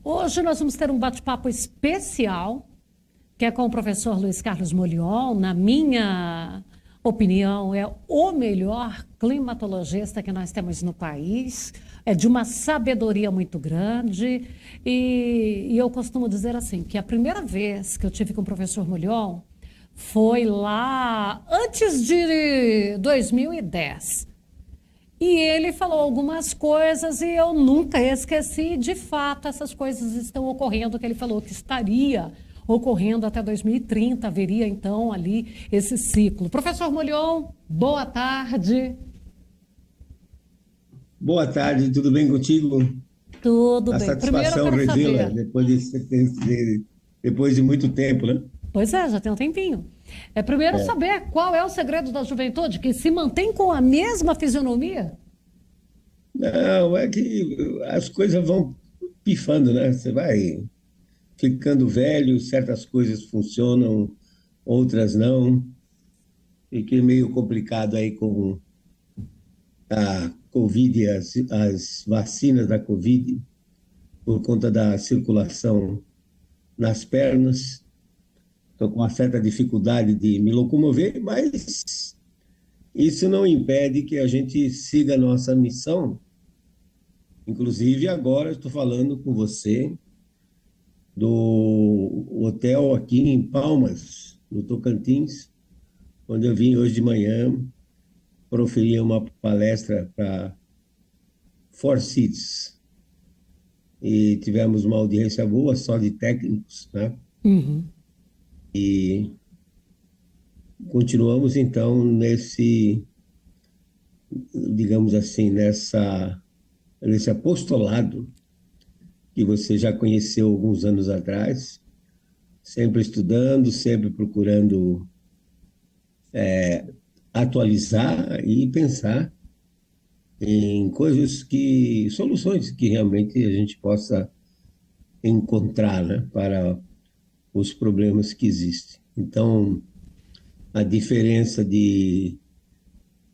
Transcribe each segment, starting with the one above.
Hoje nós vamos ter um bate-papo especial, que é com o professor Luiz Carlos Molion. Na minha opinião, é o melhor climatologista que nós temos no país. É de uma sabedoria muito grande. E eu costumo dizer assim, que a primeira vez que eu tive com o professor Molion foi lá antes de 2010. E ele falou algumas coisas e eu nunca esqueci. De fato, essas coisas estão ocorrendo, que ele falou que estaria ocorrendo até 2030, haveria então ali esse ciclo. Professor Molion, boa tarde. Boa tarde, tudo bem contigo? Tudo A bem. Primeiro eu satisfação quero revê-la saber. depois de muito tempo, né? Pois é, já tem um tempinho. Primeiro É. saber qual é o segredo da juventude, que se mantém com a mesma fisionomia? Não, é que as coisas vão pifando, né? Você vai ficando velho, certas coisas funcionam, outras não. Fiquei meio complicado aí com a Covid e as vacinas da Covid, por conta da circulação nas pernas. Estou com uma certa dificuldade de me locomover, mas isso não impede que a gente siga a nossa missão. Inclusive, agora estou falando com você do hotel aqui em Palmas, no Tocantins, onde eu vim hoje de manhã proferir uma palestra para Four Seats. E tivemos uma audiência boa, só de técnicos, né? Uhum. E continuamos, então, digamos assim, nesse apostolado que você já conheceu alguns anos atrás, sempre estudando, sempre procurando atualizar e pensar em soluções que realmente a gente possa encontrar, né, para os problemas que existem. Então, a diferença de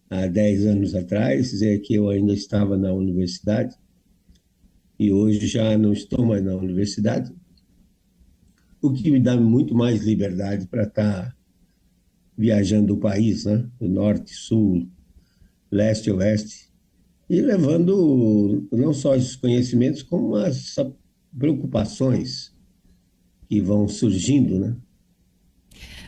há 10 anos atrás é que eu ainda estava na universidade e hoje já não estou mais na universidade, o que me dá muito mais liberdade para estar viajando o país, né? Do norte, sul, leste, oeste, e levando não só esses conhecimentos, como as preocupações que vão surgindo, né?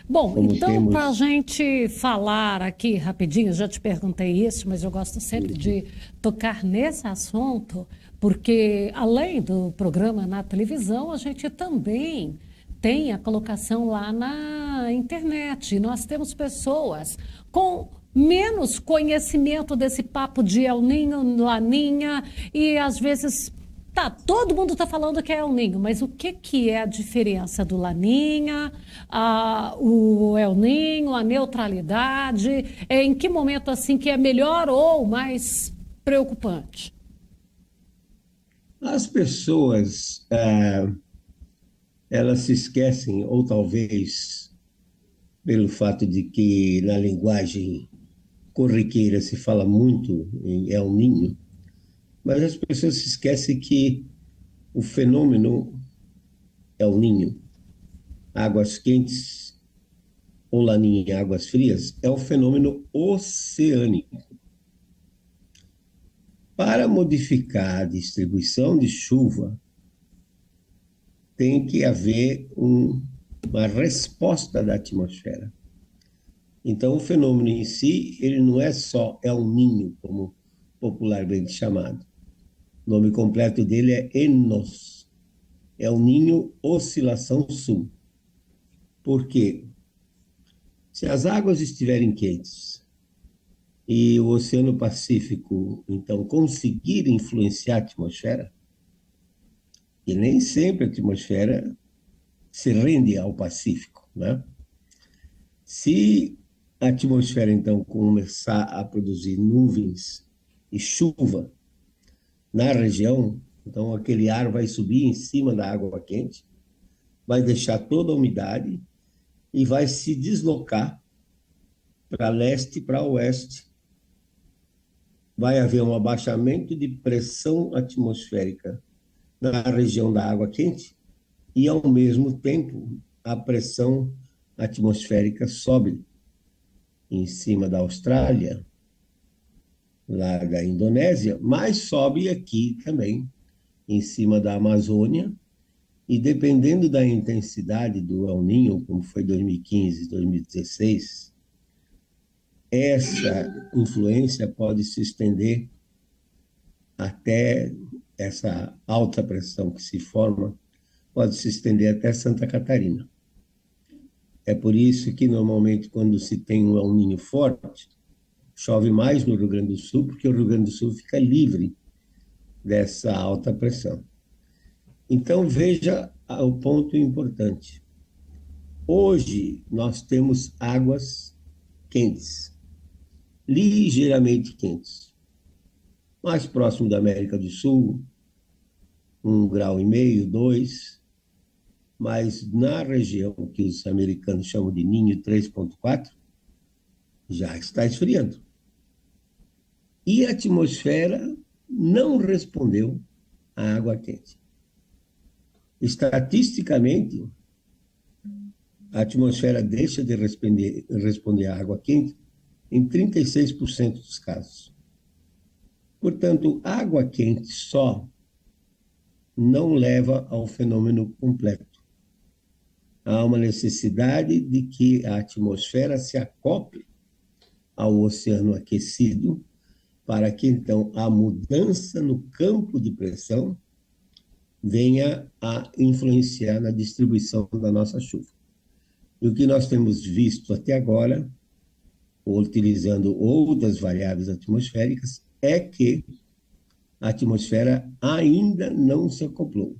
Bom, Como então, para a temos. gente falar aqui rapidinho, já te perguntei isso, mas eu gosto sempre de tocar nesse assunto, porque além do programa na televisão, a gente também tem a colocação lá na internet. E nós temos pessoas com menos conhecimento desse papo de El Ninho, Laninha, e às vezes tá, todo mundo está falando que é El Ninho, mas o que que é a diferença do Laninha, o El Ninho, a neutralidade? Em que momento assim que é melhor ou mais preocupante? As pessoas, elas se esquecem, ou talvez pelo fato de que na linguagem corriqueira se fala muito em El Ninho, mas as pessoas se esquecem que o fenômeno El Ninho, águas quentes ou Laninha em águas frias, é um fenômeno oceânico. Para modificar a distribuição de chuva, tem que haver uma resposta da atmosfera. Então, o fenômeno em si, ele não é só El Ninho, como popularmente chamado. O nome completo dele é ENOS, El Ninho Oscilação Sul. Por quê? Se as águas estiverem quentes e o Oceano Pacífico, então, conseguir influenciar a atmosfera, e nem sempre a atmosfera se rende ao Pacífico, né? Se a atmosfera, então, começar a produzir nuvens e chuva na região, então aquele ar vai subir em cima da água quente, vai deixar toda a umidade e vai se deslocar para leste e para oeste. Vai haver um abaixamento de pressão atmosférica na região da água quente e, ao mesmo tempo, a pressão atmosférica sobe em cima da Austrália, lá da Indonésia, mas sobe aqui também, em cima da Amazônia, e dependendo da intensidade do El Niño, como foi 2015, 2016, essa influência pode se estender até essa alta pressão que se forma, pode se estender até Santa Catarina. É por isso que, normalmente, quando se tem um El Niño forte, chove mais no Rio Grande do Sul, porque o Rio Grande do Sul fica livre dessa alta pressão. Então, veja o ponto importante. Hoje, nós temos águas quentes, ligeiramente quentes. Mais próximo da América do Sul, 1,5 grau, 2, mas na região que os americanos chamam de Ninho 3,4, já está esfriando. E a atmosfera não respondeu à água quente. Estatisticamente, a atmosfera deixa de responder à água quente em 36% dos casos. Portanto, água quente só não leva ao fenômeno completo. Há uma necessidade de que a atmosfera se acople ao oceano aquecido, para que, então, a mudança no campo de pressão venha a influenciar na distribuição da nossa chuva. E o que nós temos visto até agora, utilizando outras variáveis atmosféricas, é que a atmosfera ainda não se acoplou.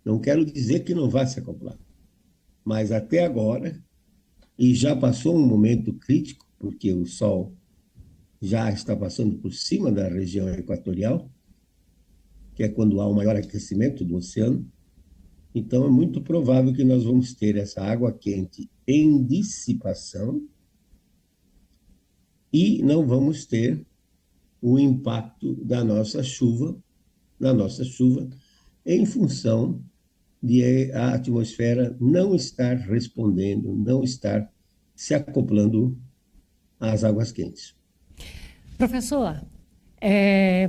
Não quero dizer que não vai se acoplar, mas até agora, e já passou um momento crítico, porque o Sol já está passando por cima da região equatorial, que é quando há o maior aquecimento do oceano. Então, é muito provável que nós vamos ter essa água quente em dissipação e não vamos ter o impacto da nossa chuva, em função de a atmosfera não estar respondendo, não estar se acoplando às águas quentes. Professor,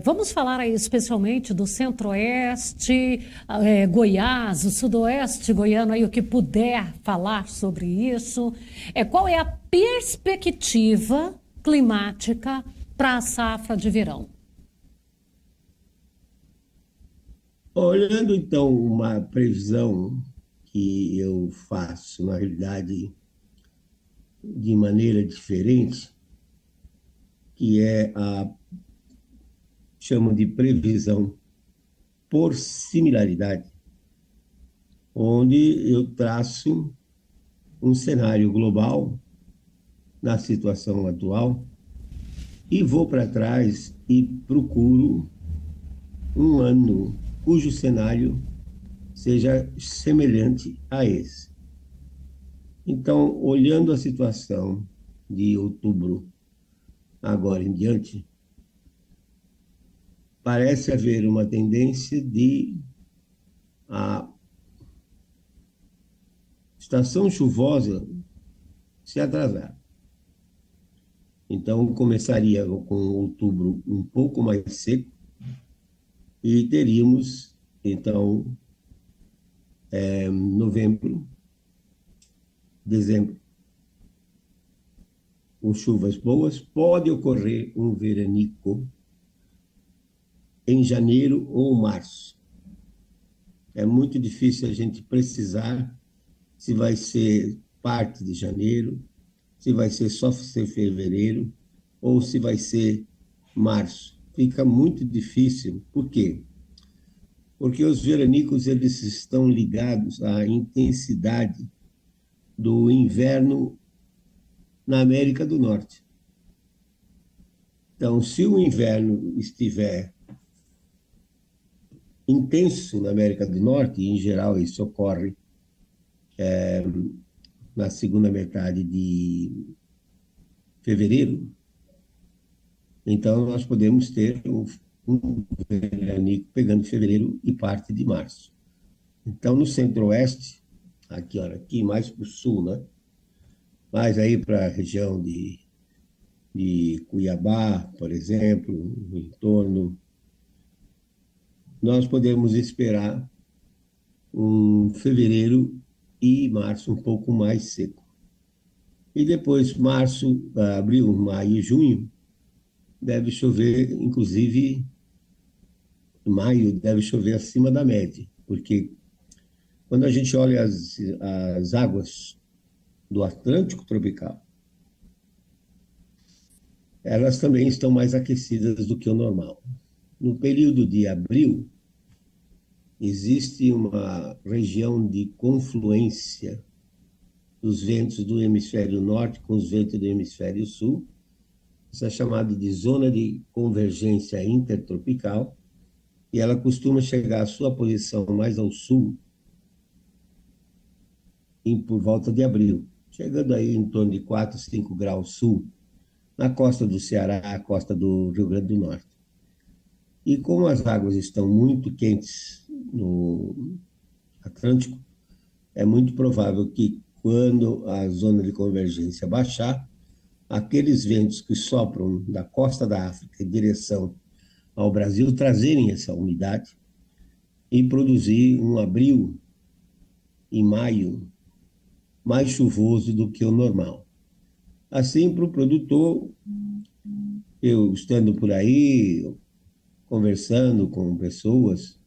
vamos falar aí especialmente do centro-oeste, Goiás, o sudoeste goiano, aí o que puder falar sobre isso. Qual é a perspectiva climática para a safra de verão? Olhando, então, uma previsão que eu faço, na realidade, de maneira diferente, que é chamam de previsão por similaridade, onde eu traço um cenário global na situação atual e vou para trás e procuro um ano cujo cenário seja semelhante a esse. Então, olhando a situação de outubro agora em diante, parece haver uma tendência de a estação chuvosa se atrasar. Então, começaria com outubro um pouco mais seco e teríamos, então, novembro, dezembro, com chuvas boas. Pode ocorrer um veranico em janeiro ou março. É muito difícil a gente precisar se vai ser parte de janeiro, se vai ser só fevereiro ou se vai ser março. Fica muito difícil. Por quê? Porque os veranicos eles estão ligados à intensidade do inverno na América do Norte. Então, se o inverno estiver intenso na América do Norte, e em geral isso ocorre na segunda metade de fevereiro, então nós podemos ter um veranico pegando fevereiro e parte de março. Então, no centro-oeste, aqui, olha, aqui mais para o sul, né? Mais aí para a região de Cuiabá, por exemplo, no entorno, nós podemos esperar um fevereiro e março um pouco mais seco. E depois, março, abril, maio e junho, deve chover, inclusive, maio deve chover acima da média, porque quando a gente olha as águas do Atlântico tropical, elas também estão mais aquecidas do que o normal. No período de abril, existe uma região de confluência dos ventos do hemisfério norte com os ventos do hemisfério sul. Isso é chamado de zona de convergência intertropical, e ela costuma chegar à sua posição mais ao sul por volta de abril, chegando aí em torno de 4, 5 graus sul, na costa do Ceará, costa do Rio Grande do Norte. E como as águas estão muito quentes no Atlântico, é muito provável que quando a zona de convergência baixar, aqueles ventos que sopram da costa da África em direção ao Brasil trazerem essa umidade e produzir um abril e maio mais chuvoso do que o normal. Assim, para o produtor, eu estando por aí, conversando com pessoas,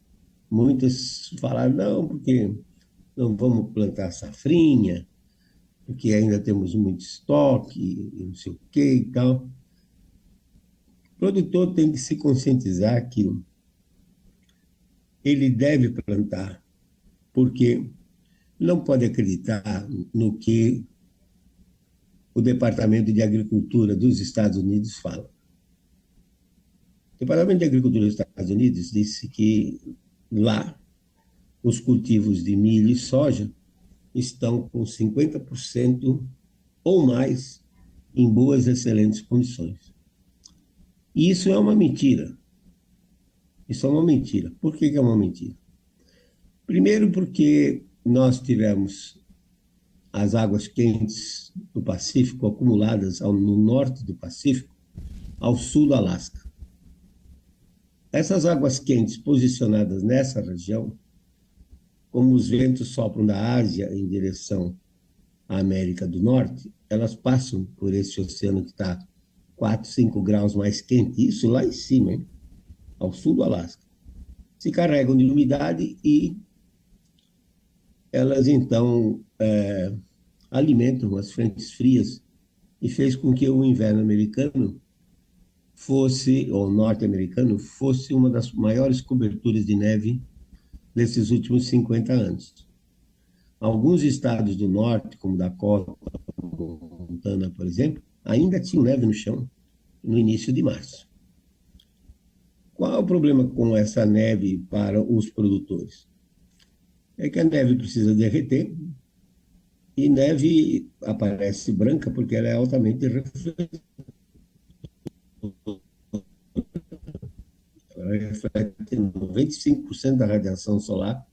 muitas falaram, não, porque não vamos plantar safrinha, porque ainda temos muito estoque, e não sei o que e tal. O produtor tem que se conscientizar que ele deve plantar, porque não pode acreditar no que o Departamento de Agricultura dos Estados Unidos fala. O Departamento de Agricultura dos Estados Unidos disse que lá os cultivos de milho e soja estão com 50% ou mais em boas, excelentes condições. E isso é uma mentira. Isso é uma mentira. Por que é uma mentira? Primeiro, porque nós tivemos as águas quentes do Pacífico acumuladas no norte do Pacífico, ao sul do Alasca. Essas águas quentes posicionadas nessa região, como os ventos sopram da Ásia em direção à América do Norte, elas passam por esse oceano que está 4, 5 graus mais quente, isso lá em cima, hein? Ao sul do Alasca. Se carregam de umidade e elas então alimentam as frentes frias e fez com que o inverno americano fosse, ou norte-americano, fosse uma das maiores coberturas de neve desses últimos 50 anos. Alguns estados do norte, como Dakota, Montana, por exemplo, ainda tinham neve no chão no início de março. Qual é o problema com essa neve para os produtores? É que a neve precisa derreter, e neve aparece branca porque ela é altamente refletiva. Ela reflete 95% da radiação solar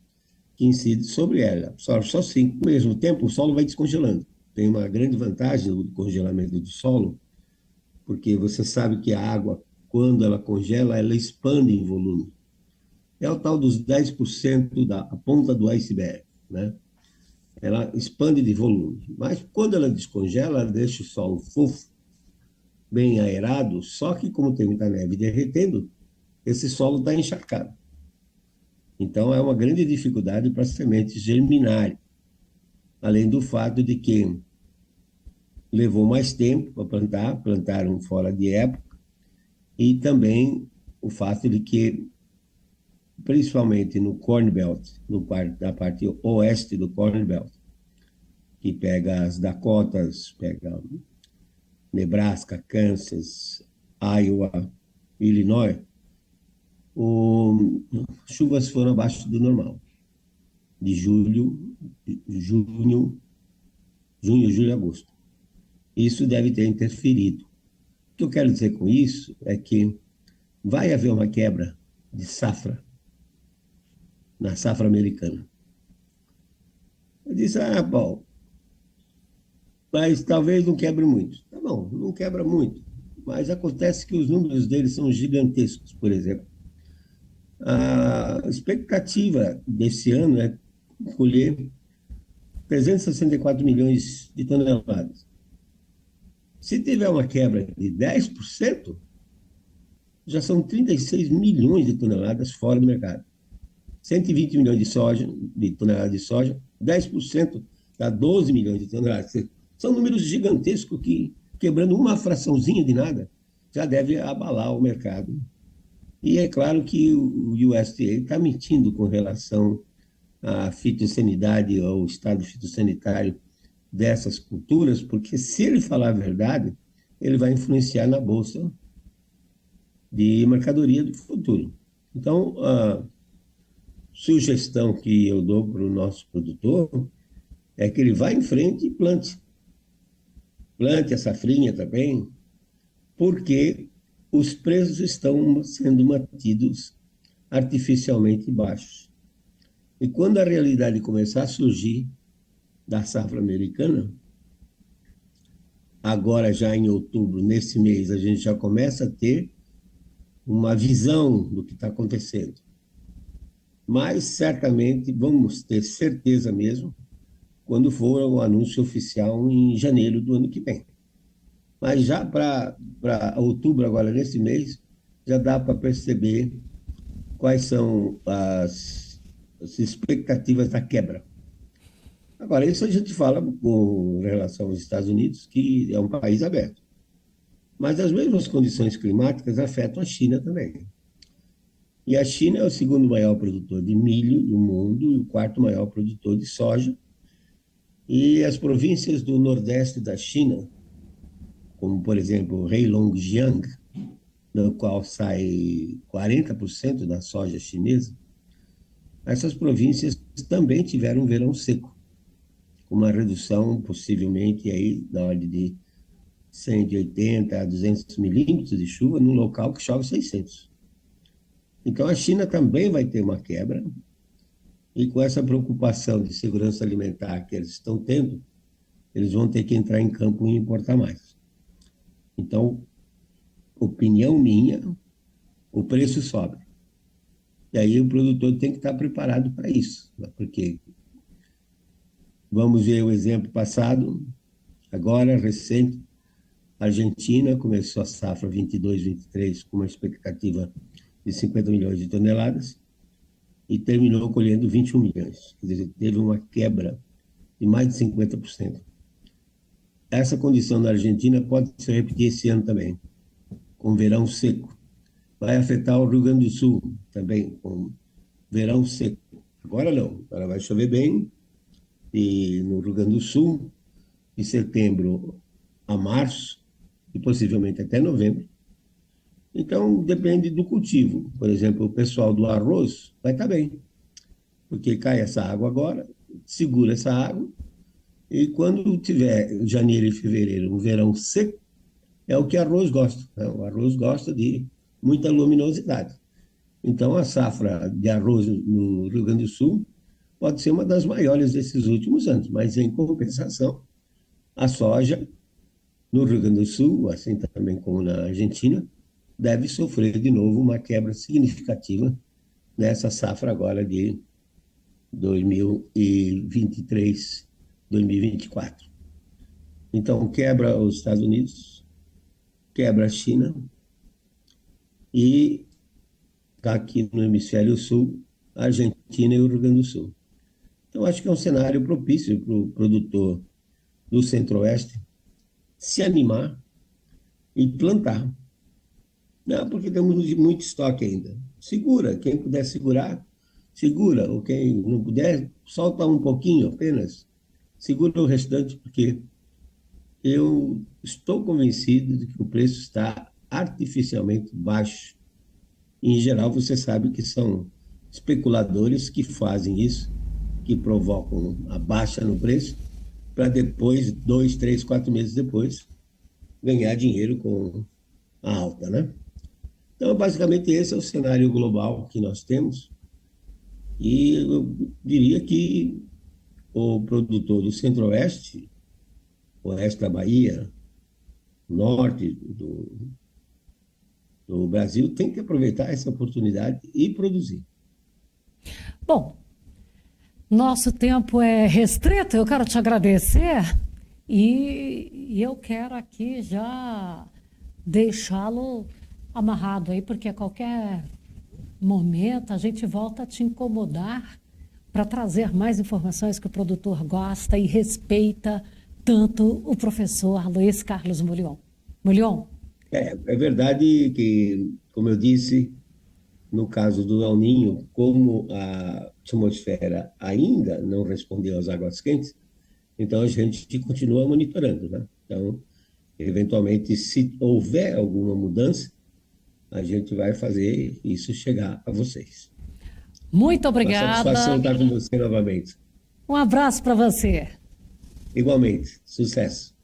que incide sobre ela. Só 5%. Ao mesmo tempo, o solo vai descongelando. Tem uma grande vantagem do congelamento do solo, porque você sabe que a água, quando ela congela, ela expande em volume. É o tal dos 10% da ponta do iceberg, né? Ela expande de volume. Mas quando ela descongela, ela deixa o solo fofo, bem aerado, só que como tem muita neve derretendo, esse solo está encharcado. Então é uma grande dificuldade para as sementes germinarem, além do fato de que levou mais tempo para plantar, plantaram fora de época, e também o fato de que, principalmente no Corn Belt, na parte oeste do Corn Belt, que pega as Dakotas, pega Nebraska, Kansas, Iowa, Illinois, chuvas foram abaixo do normal, de junho, julho e agosto. Isso deve ter interferido. O que eu quero dizer com isso é que vai haver uma quebra de safra na safra americana. Eu disse, Paulo, mas talvez não quebre muito. Tá bom, não quebra muito, mas acontece que os números deles são gigantescos, por exemplo. A expectativa desse ano é colher 364 milhões de toneladas. Se tiver uma quebra de 10%, já são 36 milhões de toneladas fora do mercado. 120 milhões de toneladas de soja, 10% dá 12 milhões de toneladas. São números gigantescos que, quebrando uma fraçãozinha de nada, já deve abalar o mercado. E é claro que o USDA está mentindo com relação à fitossanidade, ao estado fitossanitário dessas culturas, porque se ele falar a verdade, ele vai influenciar na bolsa de mercadoria do futuro. Então, a sugestão que eu dou para o nosso produtor é que ele vá em frente e plante. Plante a safrinha também, porque os preços estão sendo mantidos artificialmente baixos. E quando a realidade começar a surgir da safra americana, agora já em outubro, nesse mês, a gente já começa a ter uma visão do que está acontecendo. Mas certamente vamos ter certeza mesmo quando for o anúncio oficial em janeiro do ano que vem. Mas já para outubro, agora nesse mês, já dá para perceber quais são as expectativas da quebra. Agora, isso a gente fala com relação aos Estados Unidos, que é um país aberto. Mas as mesmas condições climáticas afetam a China também. E a China é o segundo maior produtor de milho do mundo e o quarto maior produtor de soja. E as províncias do nordeste da China, como, por exemplo, Heilongjiang, do qual sai 40% da soja chinesa, essas províncias também tiveram um verão seco, com uma redução possivelmente aí da ordem de 180 a 200 milímetros de chuva num local que chove 600. Então a China também vai ter uma quebra, e com essa preocupação de segurança alimentar que eles estão tendo, eles vão ter que entrar em campo e importar mais. Então, opinião minha, o preço sobe. E aí o produtor tem que estar preparado para isso, né? Porque vamos ver o exemplo passado, agora, recente, a Argentina começou a safra 22-23 com uma expectativa de 50 milhões de toneladas e terminou colhendo 21 milhões. Quer dizer, teve uma quebra de mais de 50%. Essa condição na Argentina pode se repetir esse ano também, com verão seco. Vai afetar o Rio Grande do Sul também, com verão seco. Agora não, agora vai chover bem, e no Rio Grande do Sul, de setembro a março, e possivelmente até novembro. Então, depende do cultivo. Por exemplo, o pessoal do arroz vai estar bem, porque cai essa água agora, segura essa água, e quando tiver janeiro e fevereiro, um verão seco, é o que arroz gosta, né? O arroz gosta de muita luminosidade. Então, a safra de arroz no Rio Grande do Sul pode ser uma das maiores desses últimos anos, mas, em compensação, a soja no Rio Grande do Sul, assim também como na Argentina, deve sofrer de novo uma quebra significativa nessa safra agora de 2023, 2024. Então, quebra os Estados Unidos, quebra a China e aqui no hemisfério sul, a Argentina e o Rio Grande do Sul. Então, acho que é um cenário propício para o produtor do Centro-Oeste se animar e plantar. Não, porque temos muito estoque ainda. Segura, quem puder segurar, segura, ou quem não puder, solta um pouquinho apenas, segura o restante, porque eu estou convencido de que o preço está artificialmente baixo. Em geral, você sabe que são especuladores que fazem isso, que provocam a baixa no preço, para depois, 2, 3, 4 meses depois, ganhar dinheiro com a alta, né? Então, basicamente, esse é o cenário global que nós temos. E eu diria que o produtor do Centro-Oeste, oeste da Bahia, norte do Brasil, tem que aproveitar essa oportunidade e produzir. Bom, nosso tempo é restrito, eu quero te agradecer e eu quero aqui já deixá-lo amarrado aí, porque a qualquer momento a gente volta a te incomodar para trazer mais informações que o produtor gosta e respeita tanto o professor Luiz Carlos Molion. Molion, É verdade que, como eu disse, no caso do El Niño, como a atmosfera ainda não respondeu às águas quentes, então a gente continua monitorando, né? Então, eventualmente, se houver alguma mudança, a gente vai fazer isso chegar a vocês. muito Uma satisfação obrigada. estar com você novamente. Um abraço para você. Igualmente, sucesso.